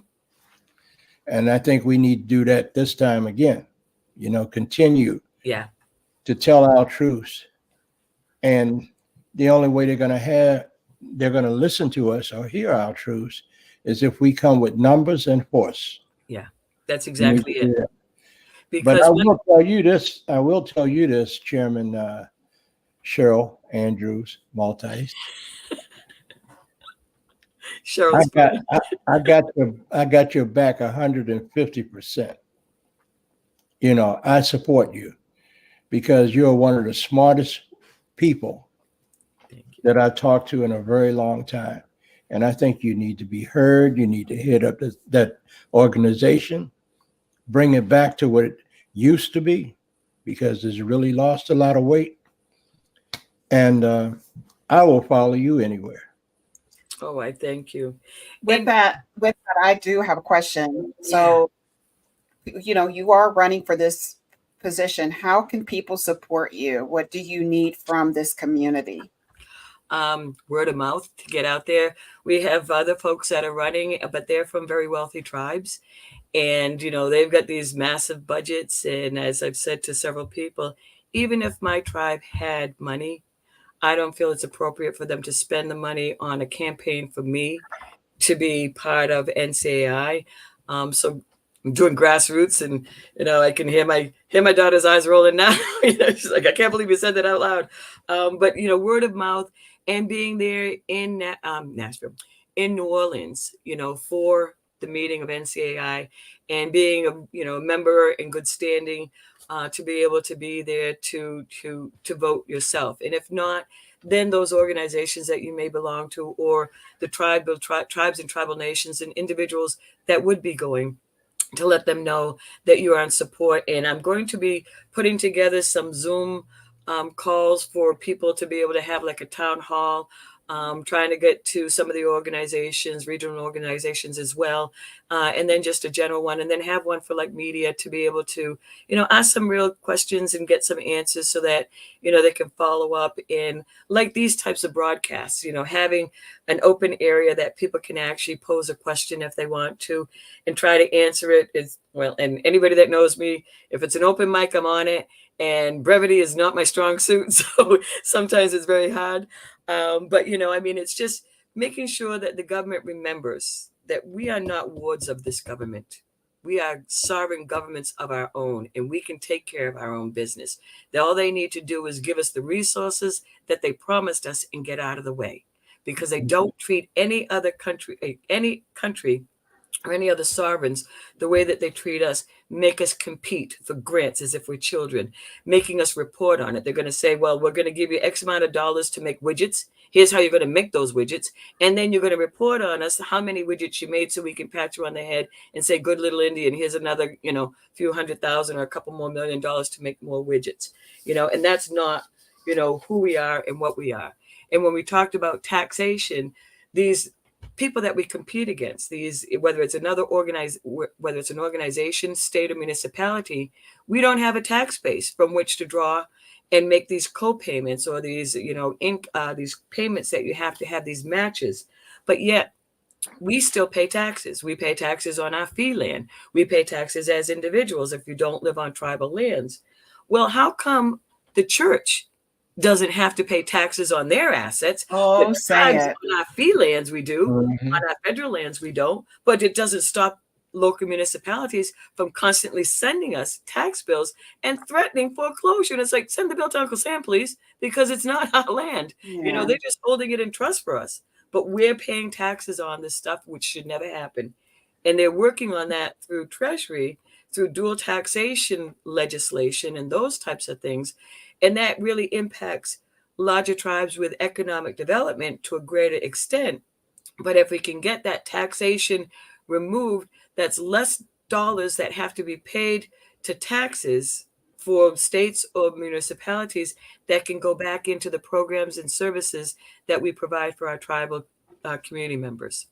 And I think we need to do that this time again. Continue. Yeah. To tell our truths. And the only way they're going to listen to us or hear our truths is if we come with numbers and force. Yeah, that's exactly it. But I will tell you this, Chairman Cheryl Andrews MALTAIS. Cheryl, I got your back 150%. I support you, because you're one of the smartest people that I've talked to in a very long time. And I think you need to be heard. You need to head up that organization, bring it back to what it used to be, because it's really lost a lot of weight. And I will follow you anywhere. Oh, I thank you. With that, I do have a question. So, you are running for this position. How can people support you? What do you need from this community? Word of mouth to get out there. We have other folks that are running, but they're from very wealthy tribes. And, they've got these massive budgets. And as I've said to several people, even if my tribe had money, I don't feel it's appropriate for them to spend the money on a campaign for me to be part of NCAI. So I'm doing grassroots, and I can hear my daughter's eyes rolling now. She's like, I can't believe you said that out loud. But word of mouth and being there in Nashville, in New Orleans, for the meeting of NCAI, and being a member in good standing, to be able to be there to vote yourself. And if not, then those organizations that you may belong to, or the tribes and tribal nations and individuals that would be going, to let them know that you are in support. And I'm going to be putting together some Zoom calls for people to be able to have like a town hall, trying to get to some of the organizations, regional organizations as well, and then just a general one, and then have one for like media to be able to, ask some real questions and get some answers so that, they can follow up in like these types of broadcasts, having an open area that people can actually pose a question if they want to and try to answer it as well. And anybody that knows me, if it's an open mic, I'm on it. And brevity is not my strong suit, so sometimes it's very hard. But, it's just making sure that the government remembers that we are not wards of this government. We are sovereign governments of our own, and we can take care of our own business. That all they need to do is give us the resources that they promised us and get out of the way, because they don't treat any country, or any other sovereigns the way that they treat us, make us compete for grants as if we're children, making us report on it. They're going to say, well, we're going to give you X amount of dollars to make widgets. Here's how you're going to make those widgets. And then you're going to report on us how many widgets you made so we can pat you on the head and say, good little Indian, here's another, few $100,000 or a couple more $1 million to make more widgets, and that's not, who we are and what we are. And when we talked about taxation, these people that we compete against, whether it's an organization, state, or municipality, we don't have a tax base from which to draw and make these co-payments or these, these payments that you have to have these matches. But yet we still pay taxes. We pay taxes on our fee land. We pay taxes as individuals if you don't live on tribal lands. Well, how come the church doesn't have to pay taxes on their assets? Oh, say it. On our fee lands we do, on our federal lands we don't, but it doesn't stop local municipalities from constantly sending us tax bills and threatening foreclosure. And it's like, send the bill to Uncle Sam, please, because it's not our land. Yeah. They're just holding it in trust for us, but we're paying taxes on this stuff, which should never happen. And they're working on that through Treasury, through dual taxation legislation and those types of things. And that really impacts larger tribes with economic development to a greater extent. But if we can get that taxation removed, that's less dollars that have to be paid to taxes for states or municipalities that can go back into the programs and services that we provide for our tribal community members.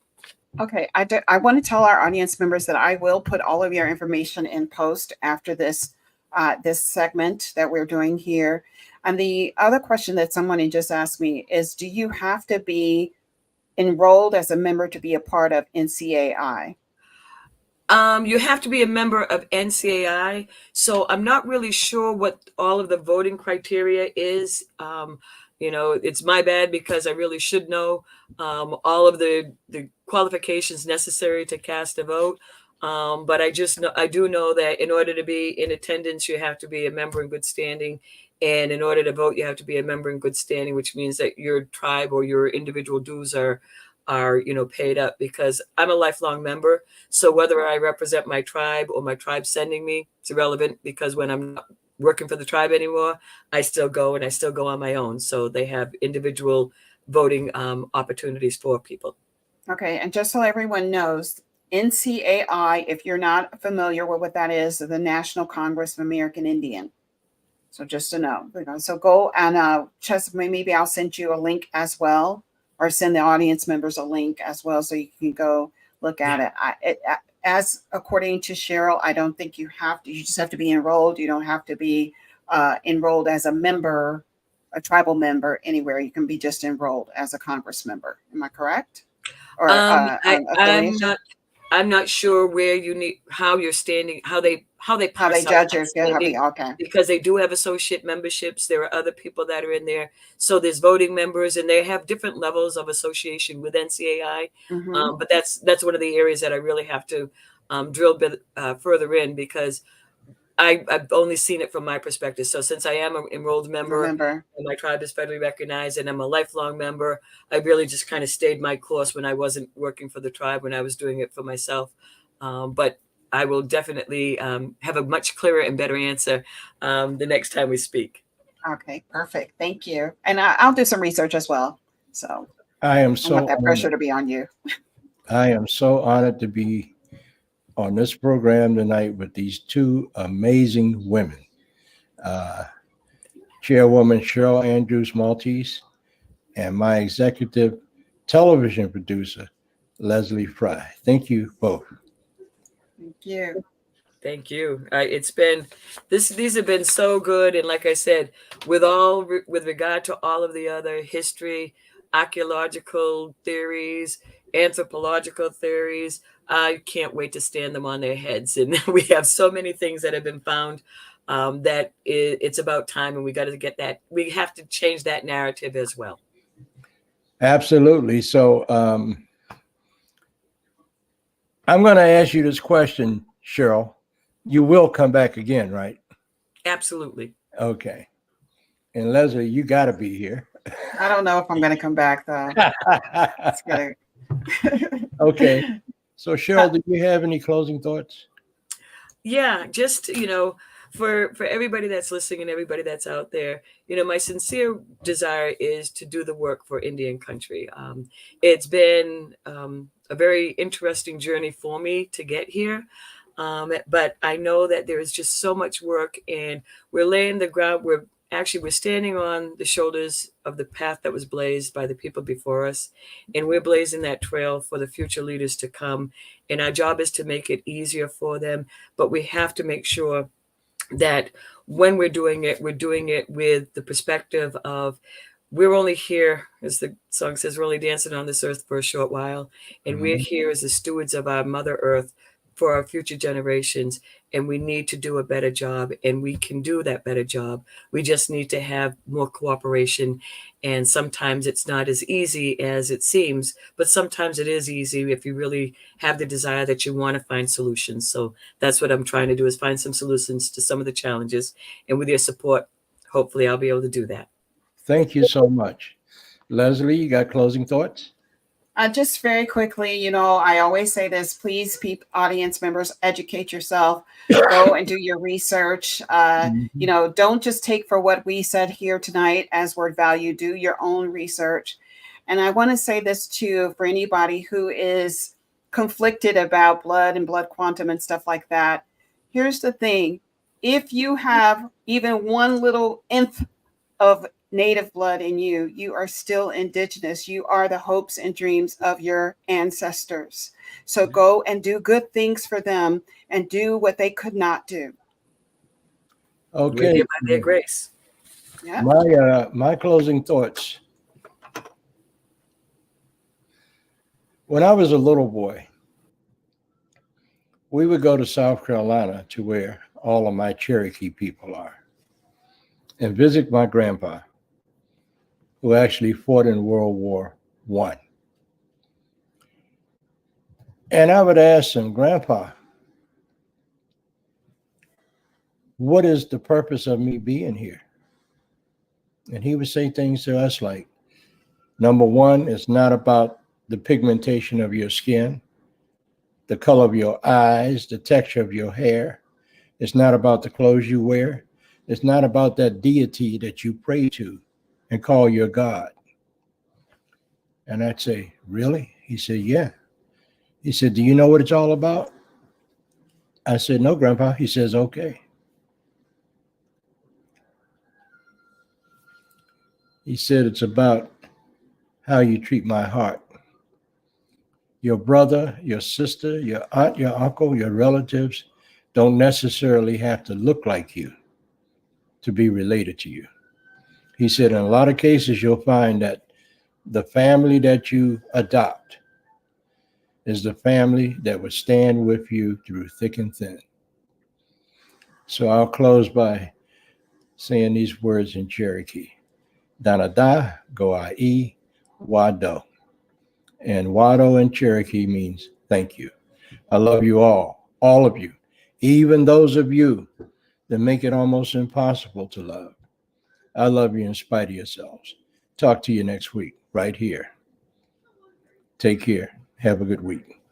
Okay, I want to tell our audience members that I will put all of your information in post after this segment that we're doing here. And the other question that someone just asked me is, do you have to be enrolled as a member to be a part of NCAI? You have to be a member of NCAI. So I'm not really sure what all of the voting criteria is. It's my bad because I really should know all of the qualifications necessary to cast a vote. But I do know that in order to be in attendance, you have to be a member in good standing. And in order to vote, you have to be a member in good standing, which means that your tribe or your individual dues are paid up, because I'm a lifelong member. So whether I represent my tribe or my tribe sending me, it's irrelevant, because when I'm not working for the tribe anymore, I still go on my own. So they have individual voting opportunities for people. Okay, and just so everyone knows, NCAI, if you're not familiar with what that is, the National Congress of American Indian. So just to know, so go and maybe I'll send you a link as well, or send the audience members a link as well, so you can go look at it. As according to Cheryl, I don't think you have to. You just have to be enrolled. You don't have to be enrolled as a member, a tribal member anywhere. You can be just enrolled as a Congress member. Am I correct? Or I'm not sure where you need, how you're standing, how they judge your standing, okay. Because they do have associate memberships. There are other people that are in there. So there's voting members, and they have different levels of association with NCAI. But that's one of the areas that I really have to drill a bit further in, because I've only seen it from my perspective. So since I am an enrolled member, and my tribe is federally recognized, and I'm a lifelong member, I really just kind of stayed my course when I wasn't working for the tribe, when I was doing it for myself. But I will definitely have a much clearer and better answer the next time we speak. Okay, perfect. Thank you. And I'll do some research as well. So I am so I want that pressure to be on you. I am so honored to be on this program tonight with these two amazing women, Chairwoman Cheryl Andrews Maltese and my executive television producer, Leslie Fry. Thank you both. Thank you. Thank you. It's been these have been so good, and like I said, with regard to all of the other history, archaeological theories, anthropological theories, I can't wait to stand them on their heads. And we have so many things that have been found that it's about time, and we got to get that. We have to change that narrative as well. Absolutely. So I'm going to ask you this question, Cheryl. You will come back again, right? Absolutely. Okay. And Leslie, you got to be here. I don't know if I'm going to come back, though. Okay. So Cheryl, do you have any closing thoughts? Yeah, just, for everybody that's listening and everybody that's out there, my sincere desire is to do the work for Indian country. It's been a very interesting journey for me to get here. But I know that there is just so much work, and we're laying the ground. We're standing on the shoulders of the path that was blazed by the people before us, and we're blazing that trail for the future leaders to come. And our job is to make it easier for them, but we have to make sure that when we're doing it with the perspective of, we're only here, as the song says, we're only dancing on this earth for a short while, and we're here as the stewards of our Mother Earth for our future generations, and we need to do a better job, and we can do that better job. We just need to have more cooperation, and sometimes it's not as easy as it seems, but sometimes it is easy if you really have the desire that you want to find solutions. So that's what I'm trying to do, is find some solutions to some of the challenges, and with your support, hopefully I'll be able to do that. Thank you so much. Leslie, you got closing thoughts? Just very quickly, I always say this, please, audience members, educate yourself, go and do your research. Don't just take for what we said here tonight as word value, do your own research. And I want to say this too, for anybody who is conflicted about blood and blood quantum and stuff like that. Here's the thing. If you have even one little nth of Native blood in you, you are still indigenous. You are the hopes and dreams of your ancestors. So go and do good things for them and do what they could not do. Okay. We're here by their grace. Yeah. My closing thoughts. When I was a little boy, we would go to South Carolina, to where all of my Cherokee people are, and visit my grandpa, who actually fought in World War I. And I would ask him, Grandpa, what is the purpose of me being here? And he would say things to us like, number one, it's not about the pigmentation of your skin, the color of your eyes, the texture of your hair. It's not about the clothes you wear. It's not about that deity that you pray to and call your God. And I'd say, really? He said, yeah. He said, do you know what it's all about? I said, no, Grandpa. He says, okay. He said, it's about how you treat my heart. Your brother, your sister, your aunt, your uncle, your relatives don't necessarily have to look like you to be related to you. He said, in a lot of cases, you'll find that the family that you adopt is the family that would stand with you through thick and thin. So I'll close by saying these words in Cherokee. Danada, goai, wado. And wado in Cherokee means thank you. I love you all of you, even those of you that make it almost impossible to love. I love you in spite of yourselves. Talk to you next week, right here. Take care. Have a good week.